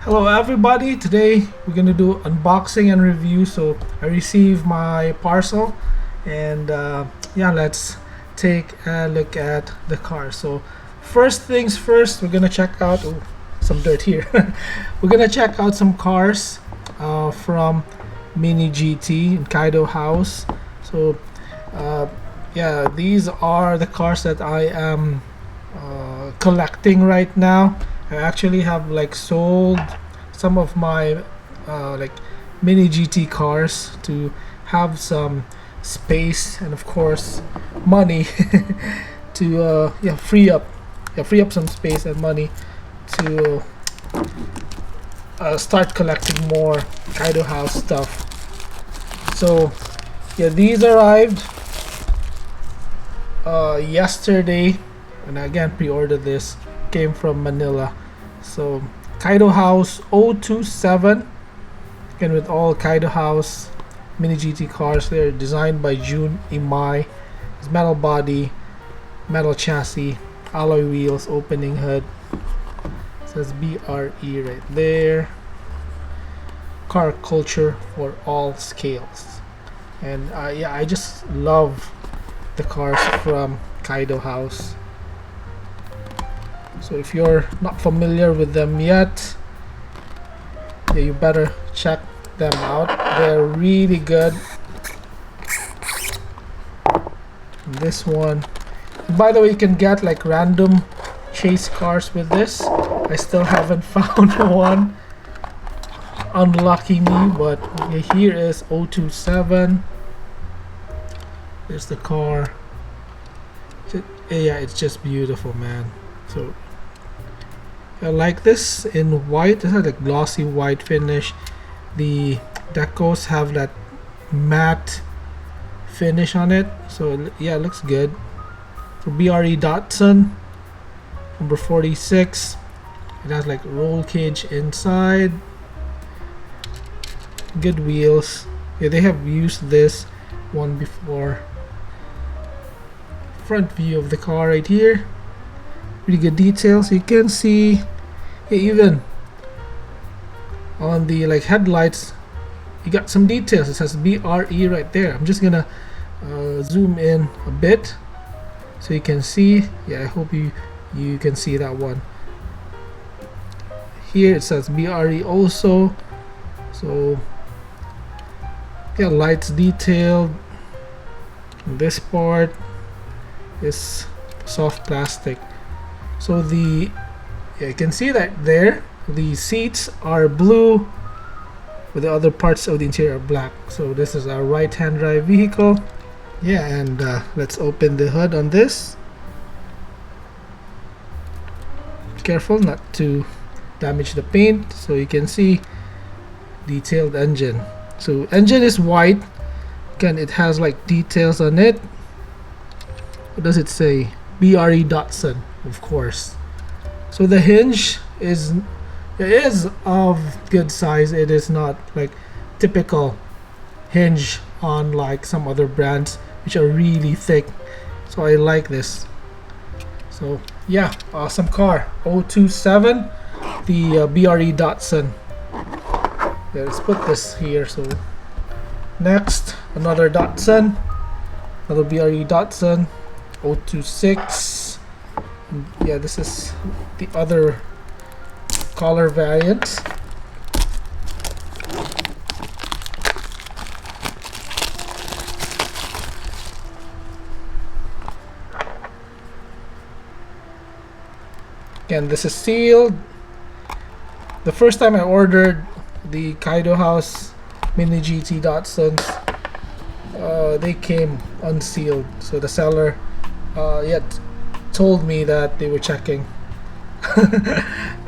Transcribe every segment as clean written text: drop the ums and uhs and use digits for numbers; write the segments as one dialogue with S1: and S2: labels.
S1: Hello everybody, today we're gonna do unboxing and review. So I received my parcel and yeah, let's take a look at the car. So first things first, we're gonna check out some dirt here. We're gonna check out some cars from Mini GT in Kaido house. So uh, yeah, these are the cars that I am collecting right now. I actually have like sold some of my like mini GT cars to have some space and of course money to yeah, free up some space and money to start collecting more Kaido house stuff. So yeah, these arrived yesterday, and again pre-ordered this. Came from Manila. So Kaido House 027, again with all Kaido House mini GT cars. They're designed by Jun Imai. It's metal body, metal chassis, alloy wheels, opening hood. It says BRE right there. Car culture for all scales. And yeah, I just love the cars from Kaido House. So if you're not familiar with them yet, yeah, you better check them out. They're really good. And this one, and by the way, you can get like random chase cars with this. I still haven't found one. Unlucky me, but yeah, here is 027. There's the car. Yeah, it's just beautiful, man. So I like this in white. It has like glossy white finish. The decos have that matte finish on it. So yeah, it looks good. For BRE Datsun number 46. It has like roll cage inside. Good wheels. Yeah, they have used this one before. Front view of the car right here. Pretty good details. You can see, yeah, even on the like headlights, you got some details. It says BRE right there. I'm just gonna zoom in a bit so you can see. Yeah, I hope you can see that one. Here it says BRE also. So yeah, lights detailed. This part is soft plastic. So yeah, you can see that there. The seats are blue, with the other parts of the interior are black. So this is our right-hand drive vehicle. Yeah, and let's open the hood on this. Careful not to damage the paint. So you can see detailed engine. So engine is white. Again, it has like details on it. What does it say? BRE Datsun, of course. So the hinge is of good size. It is not like typical hinge on like some other brands which are really thick. So I like this. So yeah, awesome car. 027, the BRE Datsun. Yeah, let's put this here. So next, another Datsun, another BRE Datsun 026. Yeah, this is the other color variant. Again, this is sealed. The first time I ordered the Kaido House Mini GT Datsuns, they came unsealed. So the seller yet told me that they were checking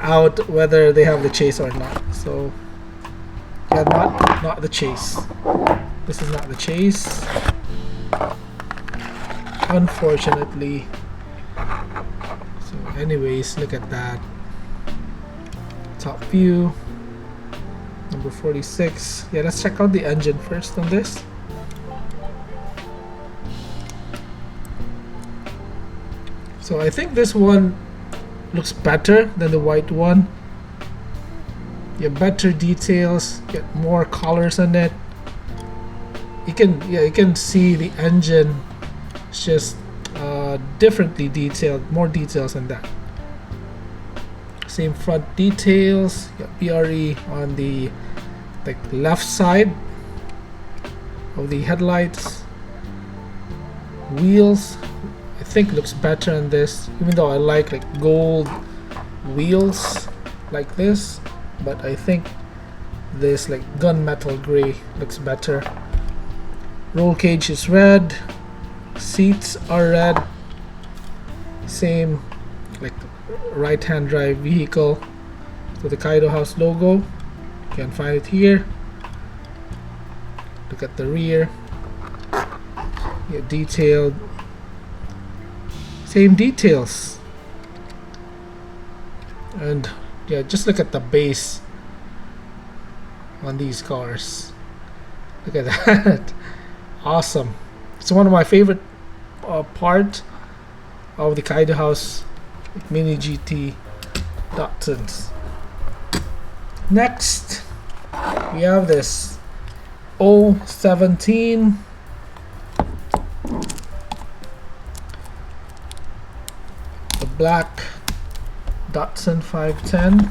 S1: out whether they have the chase or not. So yeah, not the chase. This is not the chase, unfortunately. So anyways, look at that. Top view, number 46. Yeah, let's check out the engine first on this. So I think this one looks better than the white one. Yeah, better details, get more colors on it. You can see the engine. It's just differently detailed, more details on that. Same front details. Got BRE on the left side of the headlights. Wheels, I think looks better on this, even though I like gold wheels like this, but I think this gunmetal gray looks better. Roll cage is red, seats are red, same right hand drive vehicle. So the Kaido House logo, you can find it here. Look at the rear. Yeah, detailed, same details. And yeah, just look at the base on these cars. Look at that. Awesome. It's one of my favorite part of the Kaido House Mini GT Datsuns. Next, we have this 017 the black Datsun 510.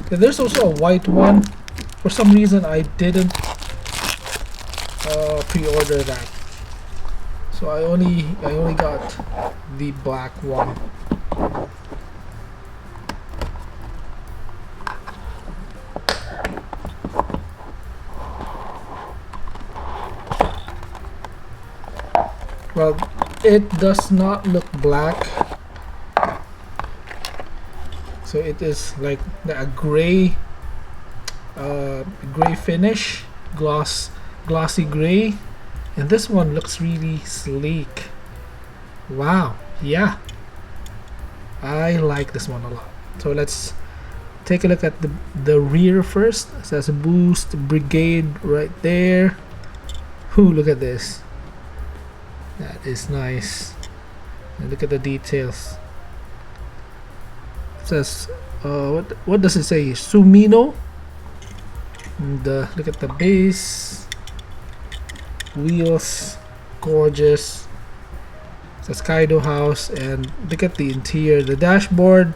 S1: Okay, there's also a white one. For some reason I didn't pre-order that, so I only got the black one. Well, it does not look black, so it is like a gray finish, glossy gray, and this one looks really sleek. Wow, yeah, I like this one a lot. So let's take a look at the rear first. It says Boost Brigade right there. Ooh, look at this. That is nice. And look at the details. It says what does it say? Sumino. And look at the base. Wheels, gorgeous. It says Kaido House, and look at the interior. The dashboard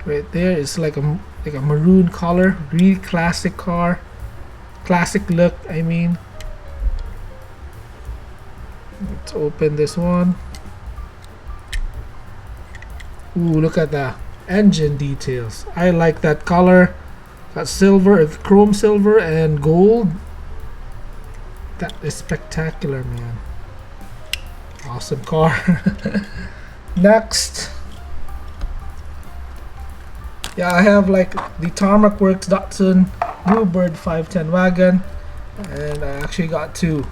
S1: right there is like a maroon color. Really classic car. Classic look, I mean. Let's open this one. Ooh, look at the engine details. I like that color. Got silver, chrome silver, and gold. That is spectacular, man. Awesome car. Next. Yeah, I have the Tarmac Works Datsun Bluebird 510 wagon, and I actually got two.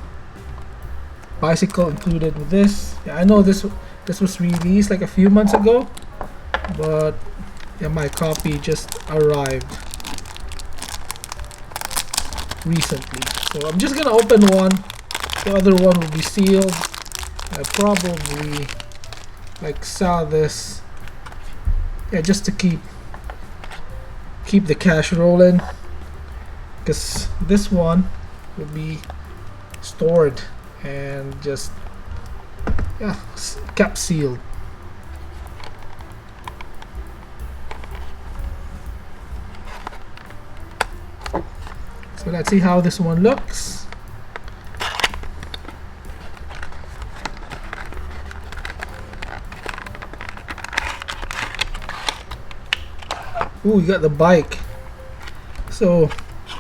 S1: Bicycle included with this. Yeah, I know this was released a few months ago, but yeah, my copy just arrived recently. So I'm just gonna open one. The other one will be sealed. I probably sell this. Yeah, just to keep the cash rolling, because this one will be stored and just kept sealed. So let's see how this one looks. Ooh, you got the bike. So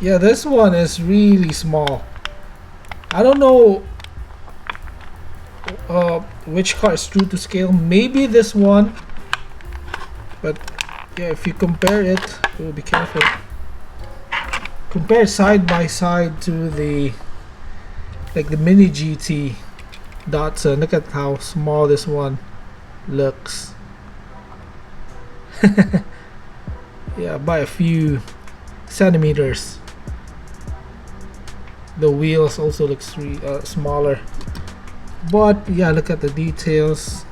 S1: yeah, this one is really small. I don't know which car is true to scale. Maybe this one, but yeah, if you compare it, oh, be careful. Compare side by side to the Mini GT Datsun. Look at how small this one looks. Yeah, by a few centimeters. The wheels also looks smaller, but yeah, look at the details.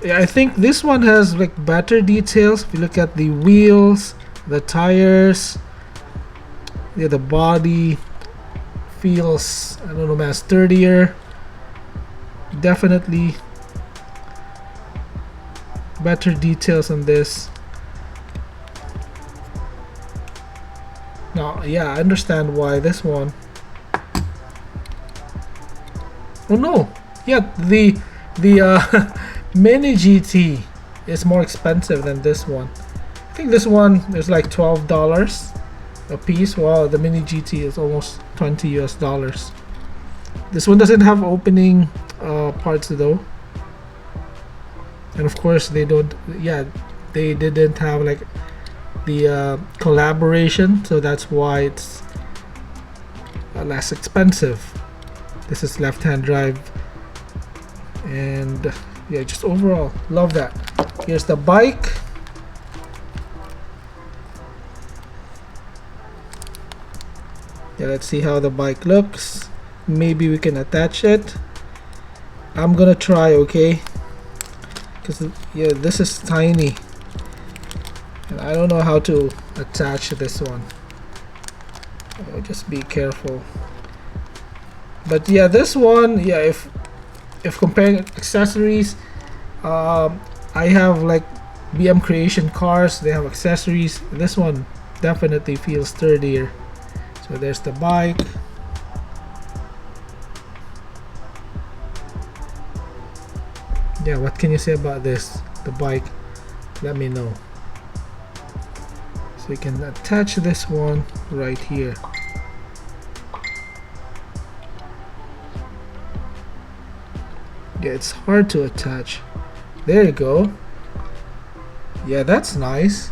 S1: Yeah, I think this one has like better details. If you look at the wheels, the tires, yeah, the body feels, I don't know, man, sturdier. Definitely better details on this. Now, yeah, I understand why this one. Oh no, yeah, the Mini GT is more expensive than this one. I think this one is like $12 a piece, while the Mini GT is almost 20 US dollars. This one doesn't have opening parts though, and of course they don't. Yeah, they didn't have like the collaboration, so that's why it's less expensive. This is left-hand drive, and yeah, just overall love that. Here's the bike. Yeah, let's see how the bike looks. Maybe we can attach it. I'm gonna try, okay? Because yeah, this is tiny and I don't know how to attach this one. Just be careful. But yeah, this one, yeah, if comparing accessories, I have like BM Creation cars, they have accessories. This one definitely feels sturdier. So there's the bike. Yeah, what can you say about this, the bike? Let me know. So you can attach this one right here. Yeah, it's hard to attach. There you go. Yeah, that's nice.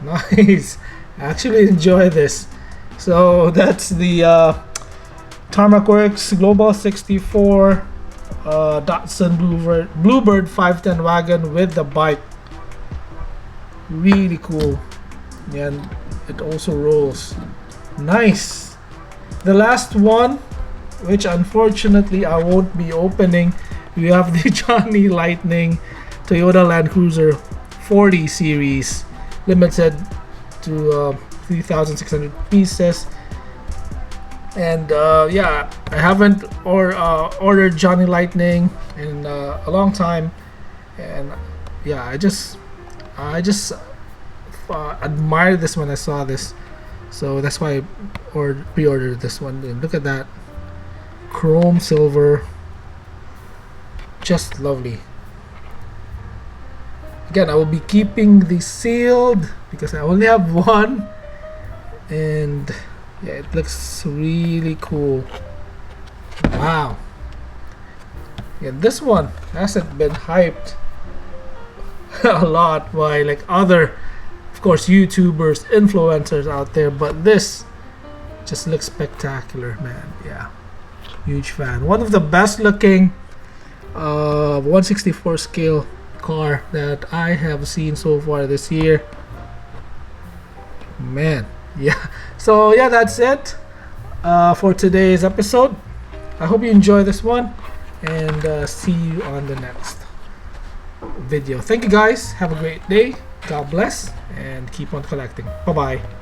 S1: Nice. I actually enjoy this. So that's the Tarmac Works Global 64 Datsun Bluebird 510 wagon with the bike. Really cool. Yeah, and it also rolls. Nice. The last one, which unfortunately I won't be opening, we have the Johnny Lightning Toyota Land Cruiser 40 series, limited to 3,600 pieces. And yeah, I haven't ordered Johnny Lightning in a long time, and yeah, I just admired this when I saw this, so that's why I pre-ordered this one. And look at that, chrome silver, just lovely. Again, I will be keeping these sealed because I only have one, and yeah, it looks really cool. Wow. Yeah, this one hasn't been hyped a lot by like other, of course, YouTubers, influencers out there, but this just looks spectacular, man. Yeah, huge fan. One of the best looking 1/64 scale car that I have seen so far this year, man. Yeah, so yeah, that's it for today's episode. I hope you enjoy this one, and see you on the next video. Thank you guys, have a great day, God bless, and keep on collecting. Bye bye.